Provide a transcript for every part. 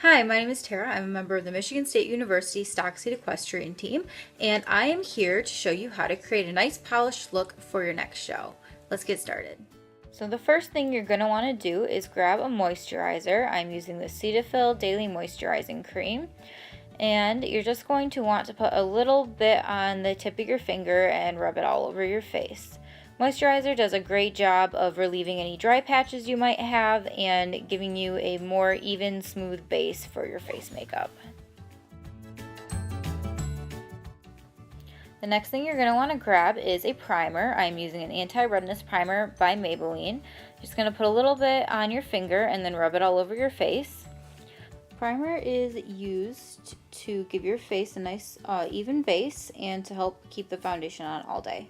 Hi, my name is Tara. I'm a member of the Michigan State University Stock Seat Equestrian team, and I am here to show you how to create a nice polished look for your next show. Let's get started. So the first thing you're going to want to do is grab a moisturizer. I'm using the Cetaphil Daily Moisturizing Cream, and you're just going to want to put a little bit on the tip of your finger and rub it all over your face. Moisturizer does a great job of relieving any dry patches you might have and giving you a more even, smooth base for your face makeup. The next thing you're going to want to grab is a primer. I'm using an anti-redness primer by Maybelline. Just going to put a little bit on your finger and then rub it all over your face. Primer is used to give your face a nice even base and to help keep the foundation on all day.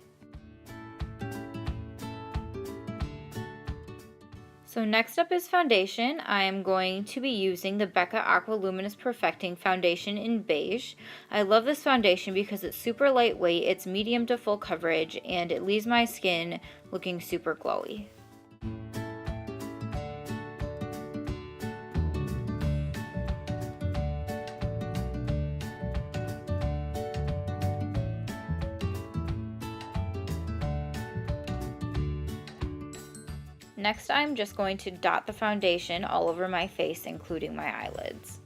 So next up is foundation. I am going to be using the Becca Aqua Luminous Perfecting Foundation in Beige. I love this foundation because it's super lightweight, it's medium to full coverage, and it leaves my skin looking super glowy. Next, I'm just going to dot the foundation all over my face, including my eyelids.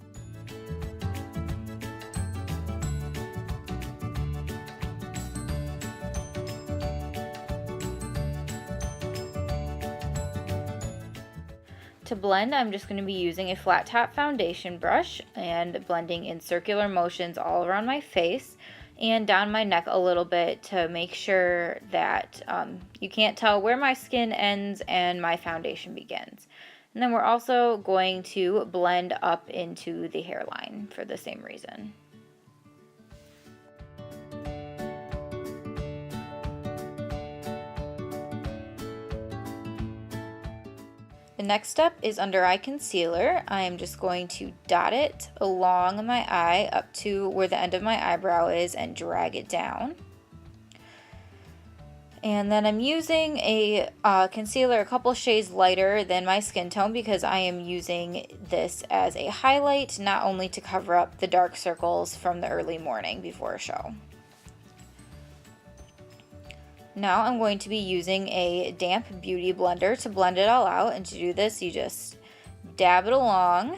To blend, I'm just going to be using a flat top foundation brush and blending in circular motions all around my face and down my neck a little bit to make sure that you can't tell where my skin ends and my foundation begins. And then we're also going to blend up into the hairline for the same reason. The next step is under eye concealer. I am just going to dot it along my eye up to where the end of my eyebrow is and drag it down. And then I'm using a concealer a couple shades lighter than my skin tone because I am using this as a highlight, not only to cover up the dark circles from the early morning before a show. Now I'm going to be using a damp beauty blender to blend it all out, and to do this you just dab it along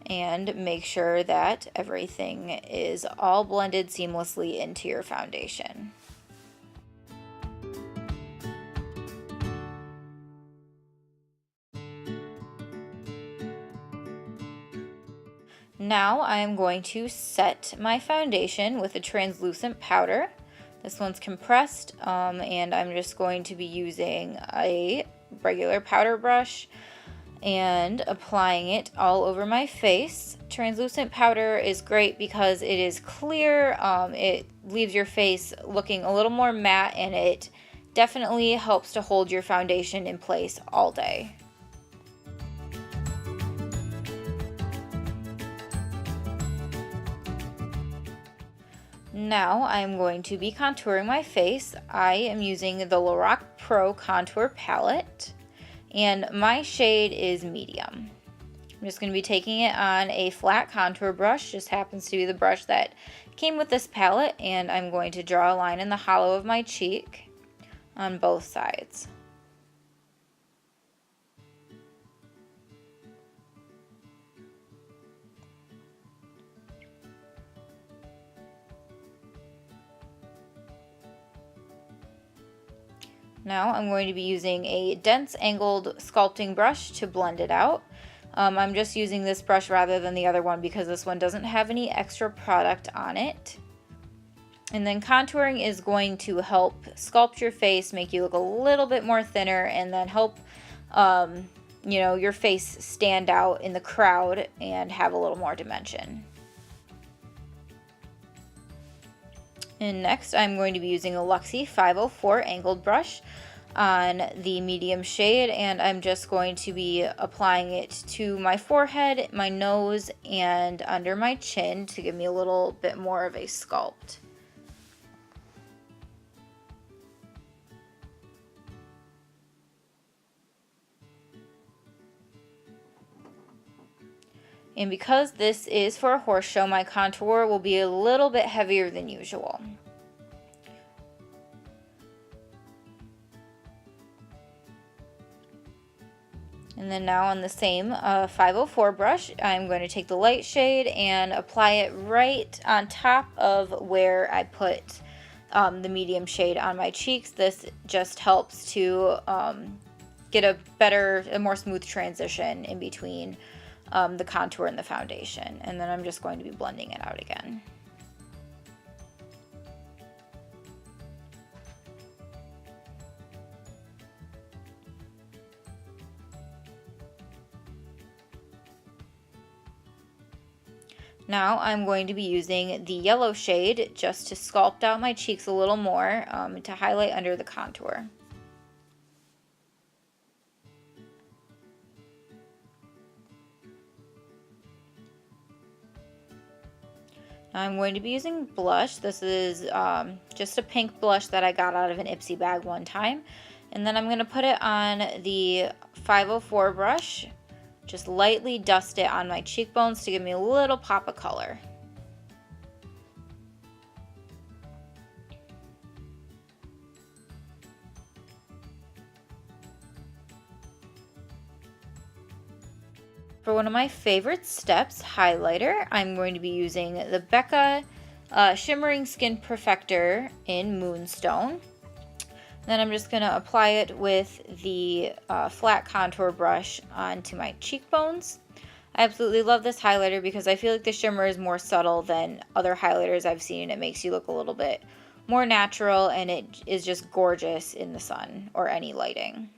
and make sure that everything is all blended seamlessly into your foundation. Now I am going to set my foundation with a translucent powder. This one's compressed, and I'm just going to be using a regular powder brush and applying it all over my face. Translucent powder is great because it is clear, it leaves your face looking a little more matte, and it definitely helps to hold your foundation in place all day. Now I'm going to be contouring my face. I am using the Lorac Pro Contour Palette, and my shade is medium. I'm just going to be taking it on a flat contour brush, just happens to be the brush that came with this palette, and I'm going to draw a line in the hollow of my cheek on both sides. Now I'm going to be using a dense angled sculpting brush to blend it out. I'm just using this brush rather than the other one because this one doesn't have any extra product on it. And then contouring is going to help sculpt your face, make you look a little bit more thinner, and then help your face stand out in the crowd and have a little more dimension. And next I'm going to be using a Luxie 504 angled brush on the medium shade, and I'm just going to be applying it to my forehead, my nose, and under my chin to give me a little bit more of a sculpt. And because this is for a horse show, my contour will be a little bit heavier than usual. And then now on the same 504 brush, I'm going to take the light shade and apply it right on top of where I put the medium shade on my cheeks. This just helps to get a more smooth transition in between the contour and the foundation. And then I'm just going to be blending it out again. Now I'm going to be using the yellow shade just to sculpt out my cheeks a little more to highlight under the contour. Now I'm going to be using blush. This is just a pink blush that I got out of an Ipsy bag one time. And then I'm going to put it on the 504 brush. Just lightly dust it on my cheekbones to give me a little pop of color. For one of my favorite steps, highlighter, I'm going to be using the Becca Shimmering Skin Perfector in Moonstone. Then I'm just going to apply it with the flat contour brush onto my cheekbones. I absolutely love this highlighter because I feel like the shimmer is more subtle than other highlighters I've seen. It makes you look a little bit more natural, and it is just gorgeous in the sun or any lighting.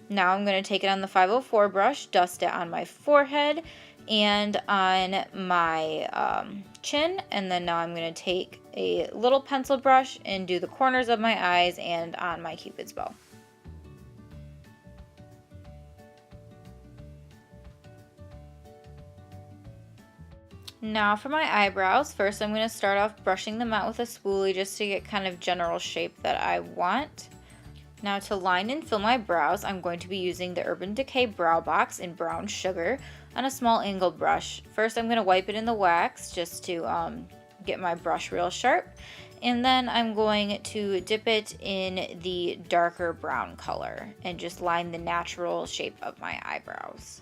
Now I'm going to take it on the 504 brush, dust it on my forehead and on my chin, and then now I'm going to take a little pencil brush and do the corners of my eyes and on my Cupid's bow. Now for my eyebrows, first I'm going to start off brushing them out with a spoolie just to get kind of general shape that I want. Now to line and fill my brows, I'm going to be using the Urban Decay Brow Box in Brown Sugar on a small angled brush. First I'm going to wipe it in the wax just to get my brush real sharp. And then I'm going to dip it in the darker brown color and just line the natural shape of my eyebrows.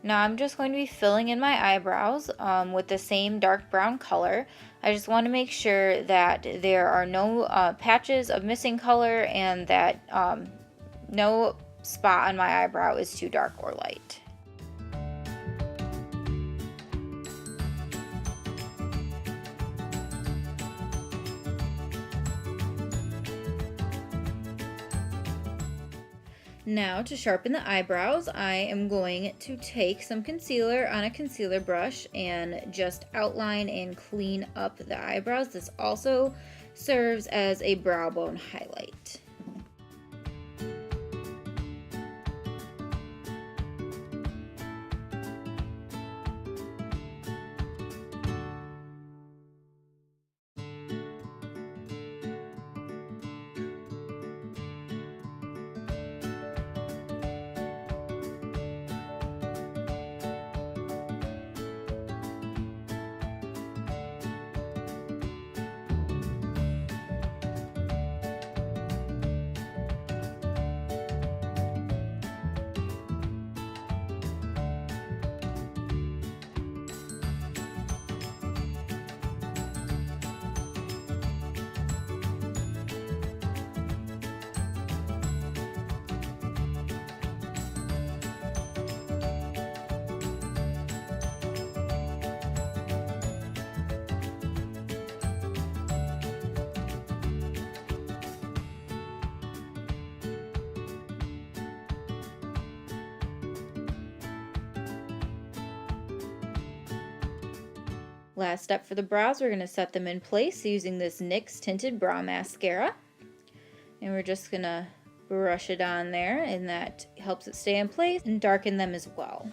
Now I'm just going to be filling in my eyebrows with the same dark brown color. I just want to make sure that there are no patches of missing color and that no spot on my eyebrow is too dark or light. Now to sharpen the eyebrows, I am going to take some concealer on a concealer brush and just outline and clean up the eyebrows. This also serves as a brow bone highlight. Last step for the brows, we're going to set them in place using this NYX Tinted Brow Mascara. And we're just going to brush it on there, and that helps it stay in place and darken them as well.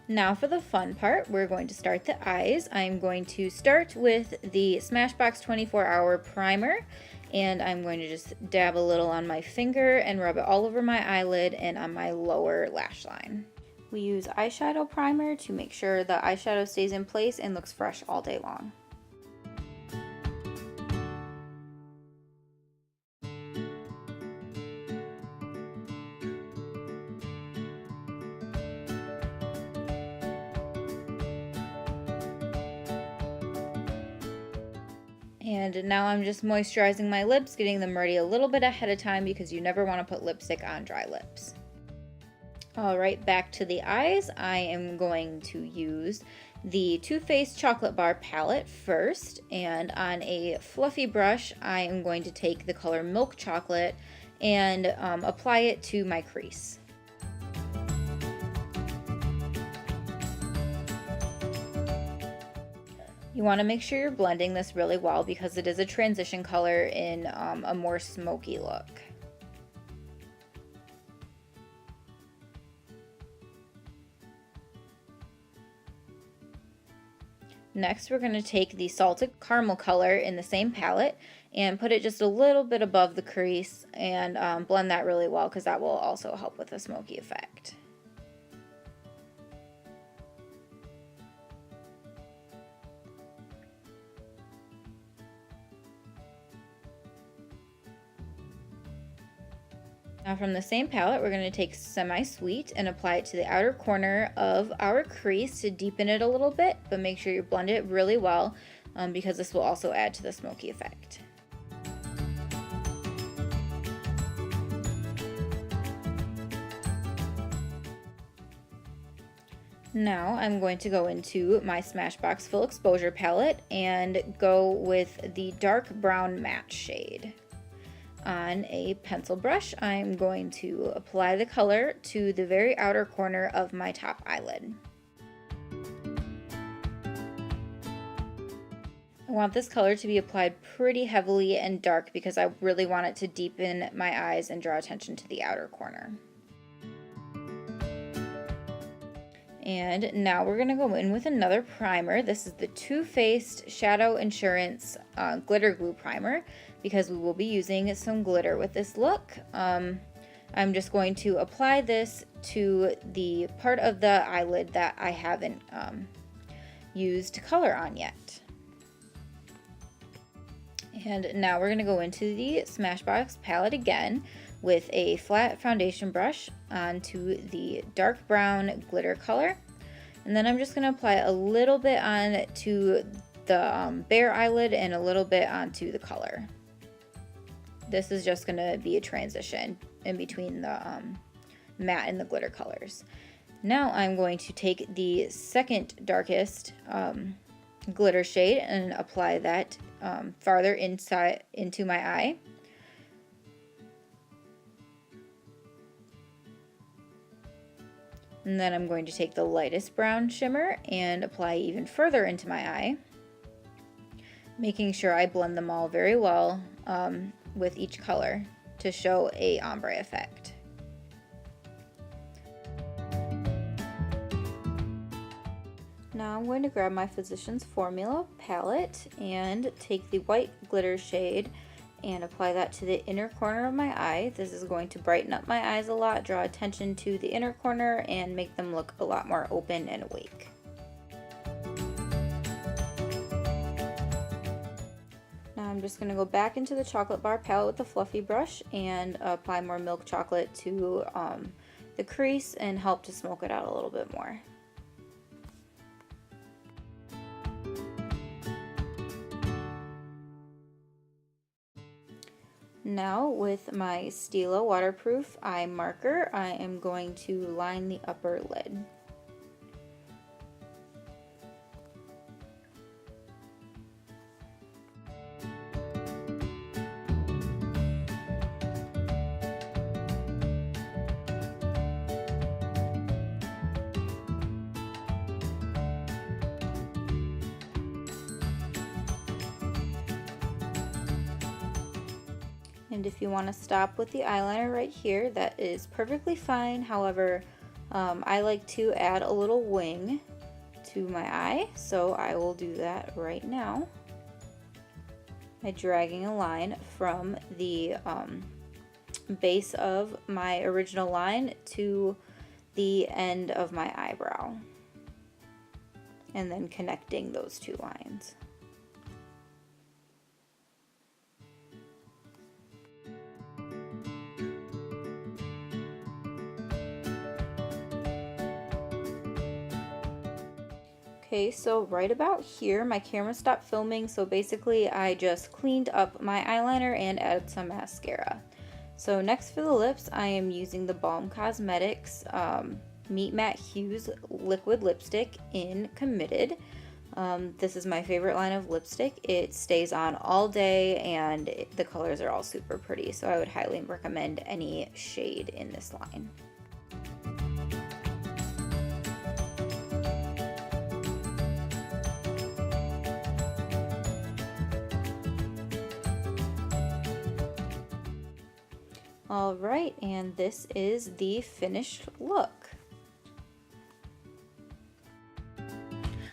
Now for the fun part, we're going to start the eyes. I'm going to start with the Smashbox 24-Hour Primer, and I'm going to just dab a little on my finger and rub it all over my eyelid and on my lower lash line. We use eyeshadow primer to make sure the eyeshadow stays in place and looks fresh all day long. And now I'm just moisturizing my lips, getting them ready a little bit ahead of time because you never want to put lipstick on dry lips. Alright, back to the eyes. I am going to use the Too Faced Chocolate Bar palette first, and on a fluffy brush I am going to take the color Milk Chocolate and apply it to my crease. You want to make sure you're blending this really well because it is a transition color in a more smoky look. Next, we're going to take the Salted Caramel color in the same palette and put it just a little bit above the crease and blend that really well because that will also help with the smoky effect. Now from the same palette, we're going to take Semi-Sweet and apply it to the outer corner of our crease to deepen it a little bit, but make sure you blend it really well because this will also add to the smoky effect. Now I'm going to go into my Smashbox Full Exposure palette and go with the dark brown matte shade. On a pencil brush, I'm going to apply the color to the very outer corner of my top eyelid. I want this color to be applied pretty heavily and dark because I really want it to deepen my eyes and draw attention to the outer corner. And now we're going to go in with another primer. This is the Too Faced Shadow Insurance Glitter Glue Primer because we will be using some glitter with this look. I'm just going to apply this to the part of the eyelid that I haven't used color on yet. And now we're going to go into the Smashbox palette again with a flat foundation brush onto the dark brown glitter color. And then I'm just going to apply a little bit on to the bare eyelid and a little bit onto the color. This is just going to be a transition in between the matte and the glitter colors. Now I'm going to take the second darkest glitter shade and apply that farther inside into my eye. And then I'm going to take the lightest brown shimmer and apply even further into my eye, making sure I blend them all very well with each color to show a ombre effect. Now I'm going to grab my Physicians Formula palette and take the white glitter shade and apply that to the inner corner of my eye. This is going to brighten up my eyes a lot, draw attention to the inner corner, and make them look a lot more open and awake. Now I'm just going to go back into the chocolate bar palette with the fluffy brush and apply more milk chocolate to the crease and help to smoke it out a little bit more. now with my Stila waterproof eye marker, I am going to line the upper lid. And if you want to stop with the eyeliner right here, that is perfectly fine. However, I like to add a little wing to my eye, so I will do that right now by dragging a line from the base of my original line to the end of my eyebrow, and then connecting those two lines. Okay, so right about here, my camera stopped filming, so basically I just cleaned up my eyeliner and added some mascara. So next for the lips, I am using the Balm Cosmetics Meet Matte Hues Liquid Lipstick in Committed. This is my favorite line of lipstick. It stays on all day and the colors are all super pretty, so I would highly recommend any shade in this line. Alright, and this is the finished look.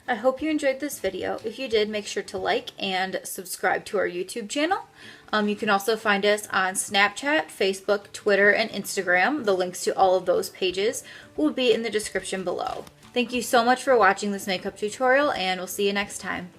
I hope you enjoyed this video. If you did, make sure to like and subscribe to our YouTube channel. You can also find us on Snapchat, Facebook, Twitter, and Instagram. The links to all of those pages will be in the description below. Thank you so much for watching this makeup tutorial, and we'll see you next time.